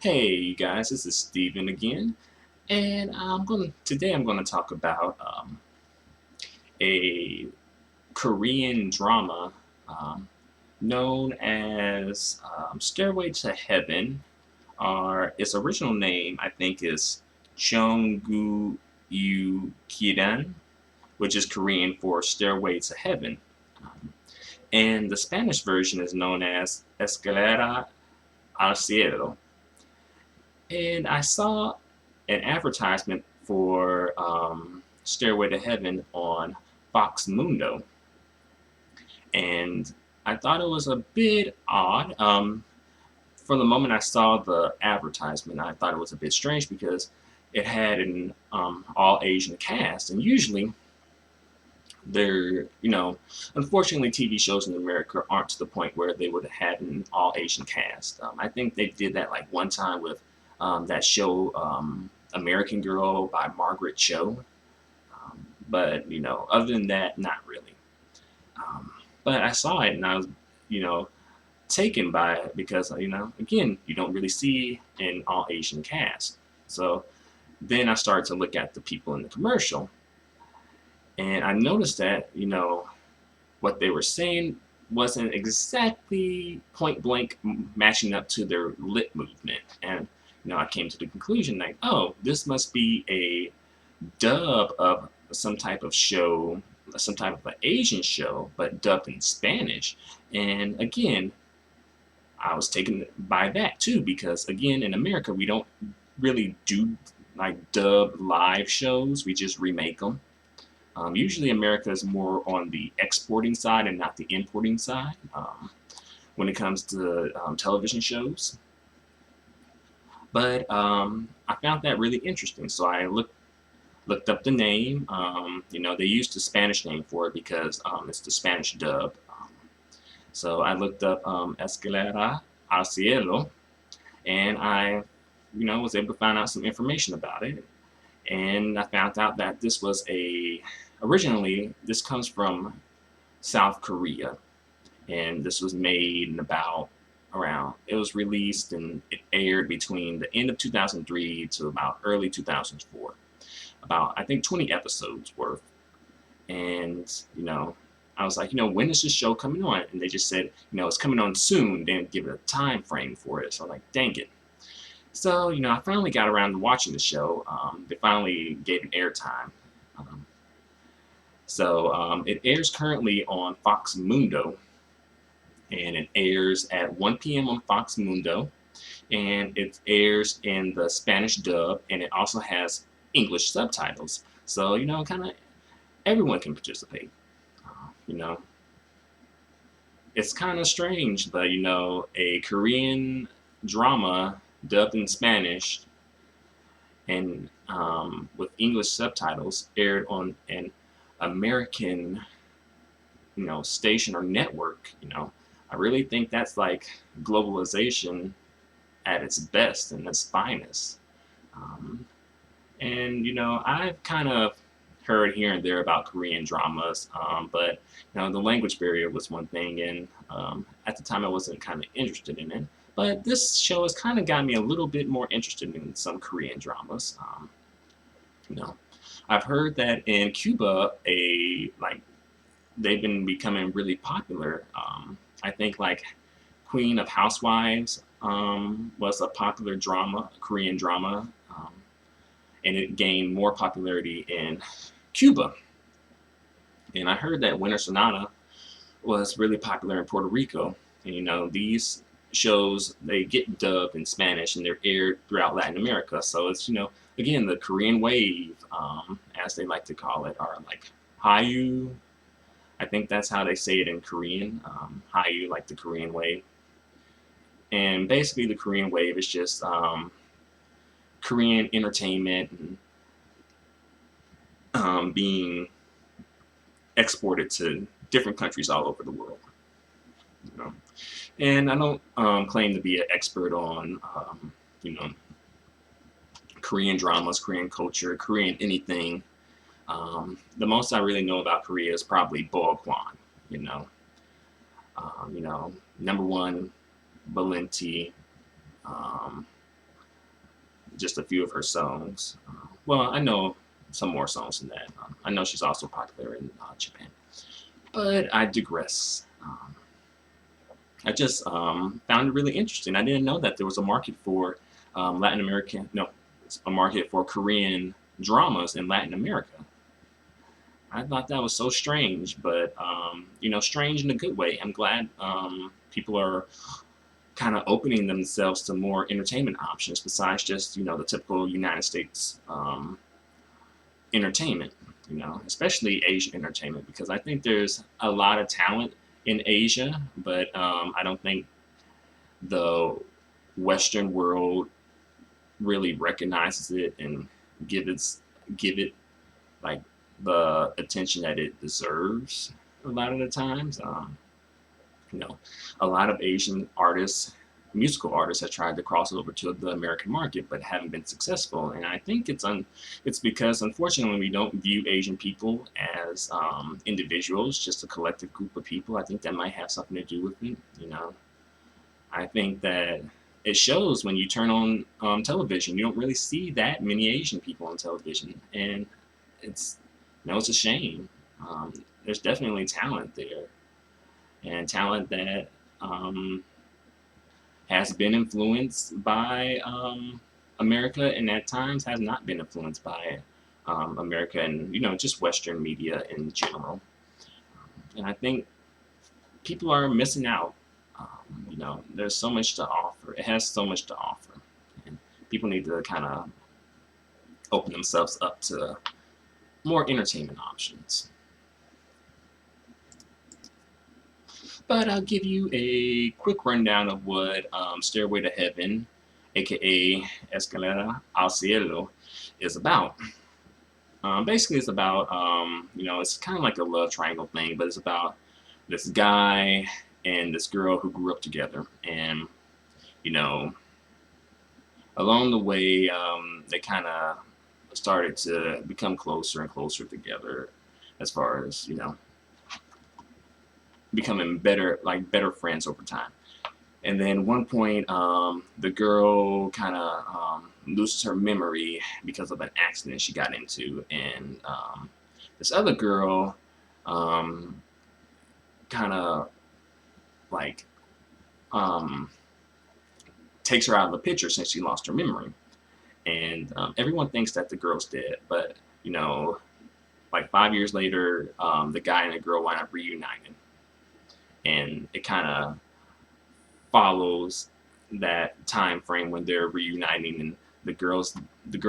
Hey, you guys, this is Steven again, and today I'm gonna talk about a Korean drama um, known as Stairway to Heaven, or its original name I think is Cheon-guk Gyedan, which is Korean for Stairway to Heaven. Um, and the Spanish version is known as Escalera al Cielo. And I saw an advertisement for Stairway to Heaven on Fox Mundo, and I thought it was a bit odd. From the moment I saw the advertisement, I thought it was a bit strange because it had an all Asian cast, and usually they're, unfortunately, TV shows in America aren't to the point where they would have had an all Asian cast. I think they did that like one time with that show American Girl by Margaret Cho. But other than that, not really. But I saw it and I was, you know, taken by it because again, you don't really see an all Asian cast. So then I started to look at the people in the commercial, and I noticed that what they were saying wasn't exactly point blank matching up to their lip movement. And I came to the conclusion like, oh, this must be a dub of some type of show, some type of an Asian show, but dubbed in Spanish. And again, I was taken by that too because again, in America, we don't really do like dub live shows. We just remake them. Usually, America is more on the exporting side and not the importing side when it comes to television shows. But I found that really interesting. So I looked up the name. They used the Spanish name for it because it's the Spanish dub. So I looked up Escalera al Cielo, and I, was able to find out some information about it. And I found out that originally this comes from South Korea, and this was made in it was released and it aired between the end of 2003 to about early 2004. About, I think, 20 episodes worth. And, I was like, when is this show coming on? And they just said, it's coming on soon. They didn't give it a time frame for it. So I'm like, dang it. So, I finally got around to watching the show. They finally gave it airtime. Um, so it airs currently on Fox Mundo, and it airs at 1 p.m. on Fox Mundo, and it airs in the Spanish dub, and it also has English subtitles. So, kind of everyone can participate. You know, it's kind of strange, but a Korean drama dubbed in Spanish and with English subtitles aired on an American, station or network. I really think that's like globalization at its best and its finest. Um, and I've kind of heard here and there about Korean dramas, but the language barrier was one thing, and at the time I wasn't kind of interested in it. But this show has kind of got me a little bit more interested in some Korean dramas. You know, I've heard that in Cuba, they've been becoming really popular. I think like Queen of Housewives was a popular drama, a Korean drama, and it gained more popularity in Cuba. And I heard that Winter Sonata was really popular in Puerto Rico. And these shows they get dubbed in Spanish and they're aired throughout Latin America. So it's again the Korean wave, as they like to call it, or like Hallyu. I think that's how they say it in Korean. Hallyu, like the Korean wave. And basically, the Korean wave is just Korean entertainment and being exported to different countries all over the world. You know, and I don't claim to be an expert on you know Korean dramas, Korean culture, Korean anything. The most I really know about Korea is probably Boakwan. You know, number one, Valenti, um, just a few of her songs. Well, I know some more songs than that. I know she's also popular in Japan. But I digress. I just found it really interesting. I didn't know that there was a market for Latin American, no, a market for Korean dramas in Latin America. I thought that was so strange, but you know, strange in a good way. I'm glad people are kind of opening themselves to more entertainment options besides just, you know, the typical United States entertainment, you know, especially Asian entertainment, because I think there's a lot of talent in Asia, but I don't think the Western world really recognizes it and give it like the attention that it deserves a lot of the times. You know, a lot of Asian artists, musical artists, have tried to cross over to the American market, but haven't been successful. And I think it's because unfortunately we don't view Asian people as individuals, just a collective group of people. I think that might have something to do with it. You know, I think that it shows when you turn on television. You don't really see that many Asian people on television, and it's you know it's a shame. There's definitely talent there, and talent that has been influenced by America, and at times has not been influenced by America, and you know just Western media in general. And I think people are missing out. You know, there's so much to offer. It has so much to offer, and people need to kind of open themselves up to more entertainment options. But I'll give you a quick rundown of what Stairway to Heaven, aka Escalera al Cielo, is about. Basically, it's about, you know, it's kind of like a love triangle thing, but it's about this guy and this girl who grew up together. And, you know, along the way, they kind of started to become closer and closer together as far as, you know, becoming better friends over time. And then one point, the girl kind of loses her memory because of an accident she got into, and this other girl kind of like takes her out of the picture since she lost her memory. And everyone thinks that the girl's dead, but you know, like 5 years later, the guy and the girl wind up reuniting, and it kind of follows that time frame when they're reuniting, and the girl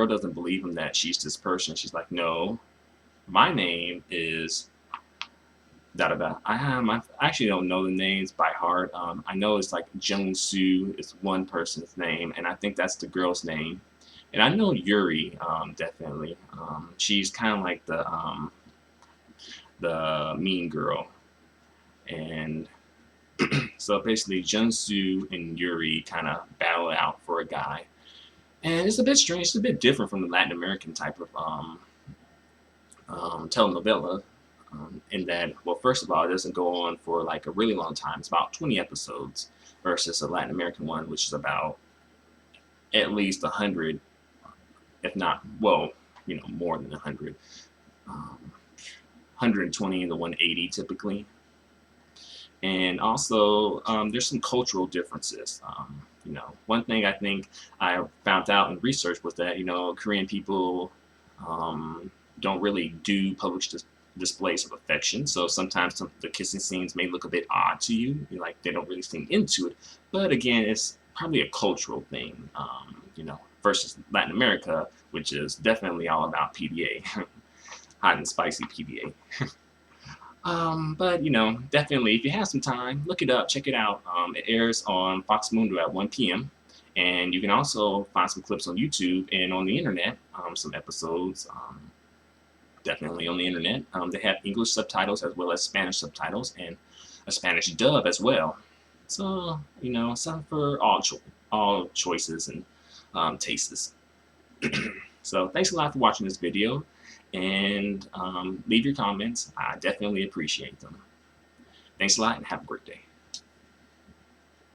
doesn't believe him that she's this person. She's like, no, my name is da da da. I actually don't know the names by heart. I know it's like Jung-soo is one person's name, and I think that's the girl's name. And I know Yuri, definitely. She's kind of like the mean girl, and so basically, Jung-soo and Yuri kind of battle out for a guy, and it's a bit strange. It's a bit different from the Latin American type of telenovela, in that, well, first of all, it doesn't go on for like a really long time. It's about 20 episodes versus a Latin American one, which is about at least 100, if not, well, you know, more than 100, 120 to 180 typically. And also, there's some cultural differences. You know, one thing I think I found out in research was that, you know, Korean people don't really do public displays of affection. So sometimes the kissing scenes may look a bit odd to you, like they don't really seem into it. But again, it's probably a cultural thing, you know, versus Latin America, which is definitely all about PDA, hot and spicy PDA. But you know, definitely, if you have some time, look it up, check it out. It airs on Fox Mundo at 1 p.m. And you can also find some clips on YouTube and on the internet, some episodes, definitely on the internet. They have English subtitles as well as Spanish subtitles and a Spanish dub as well. So, you know, something for all choices and tastes. So thanks a lot for watching this video, and leave your comments. I definitely appreciate them. Thanks a lot, and have a great day.